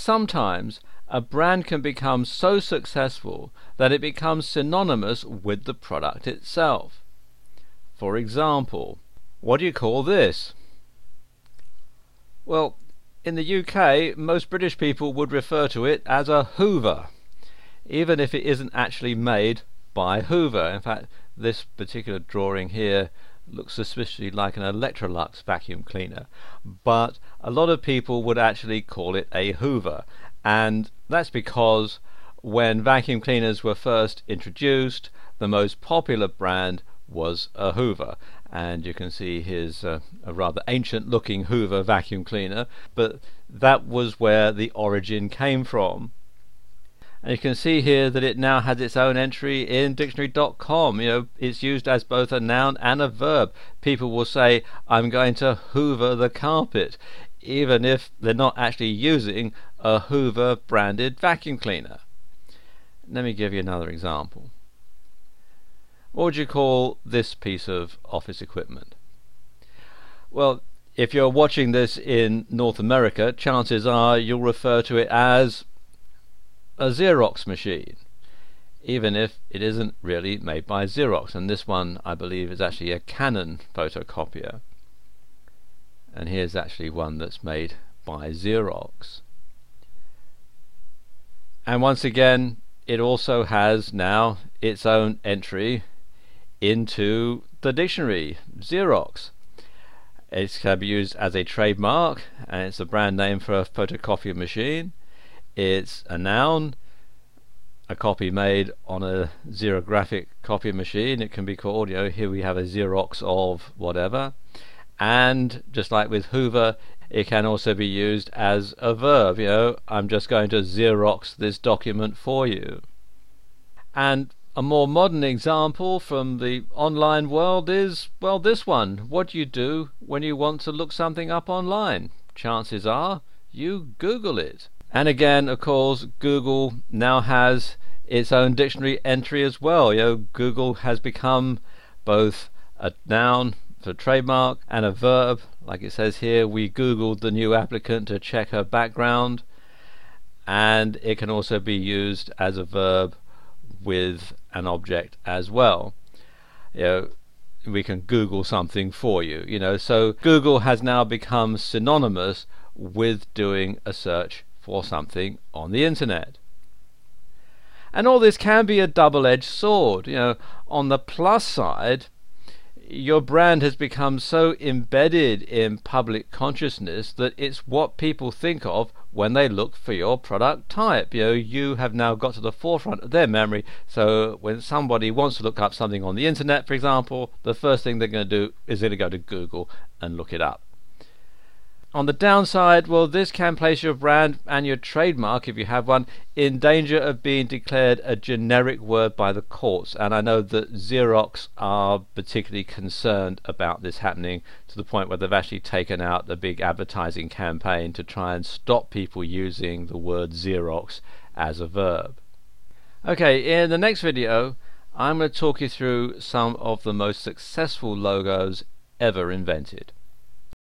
sometimes a brand can become so successful that it becomes synonymous with the product itself. For example, what do you call this? Well, in the UK, most British people would refer to it as a Hoover, even if it isn't actually made by Hoover. In fact, this particular drawing here looks suspiciously like an Electrolux vacuum cleaner, but a lot of people would actually call it a Hoover, and that's because when vacuum cleaners were first introduced, the most popular brand was a Hoover. And you can see here's a rather ancient looking Hoover vacuum cleaner, but that was where the origin came from. And you can see here that it now has its own entry in dictionary.com. It's used as both a noun and a verb. People will say, I'm going to hoover the carpet, even if they're not actually using a Hoover branded vacuum cleaner. Let me give you another example. What would you call this piece of office equipment? Well, if you're watching this in North America, chances are you'll refer to it as a Xerox machine, even if it isn't really made by Xerox. And this one, I believe, is actually a Canon photocopier. And here's actually one that's made by Xerox. And once again, it also has now its own entry into the dictionary, Xerox. It can be used as a trademark, and it's a brand name for a photocopier machine. It's a noun, a copy made on a xerographic copy machine. It can be called, here we have a Xerox of whatever. And just like with Hoover, it can also be used as a verb. I'm just going to Xerox this document for you. And a more modern example from the online world is, well, this one. What do you do when you want to look something up online? Chances are you Google it. And again, of course, Google now has its own dictionary entry as well. Google has become both a noun for trademark and a verb. Like it says here, we Googled the new applicant to check her background. And it can also be used as a verb with an object as well. We can Google something for you. So Google has now become synonymous with doing a search for something on the internet. And all this can be a double-edged sword. On the plus side, your brand has become so embedded in public consciousness that it's what people think of when they look for your product type. You have now got to the forefront of their memory, so when somebody wants to look up something on the internet, for example, the first thing they're going to do is to go to Google and look it up. On the downside, well, this can place your brand and your trademark, if you have one, in danger of being declared a generic word by the courts. And I know that Xerox are particularly concerned about this happening, to the point where they've actually taken out a big advertising campaign to try and stop people using the word Xerox as a verb. Okay, in the next video, I'm going to talk you through some of the most successful logos ever invented.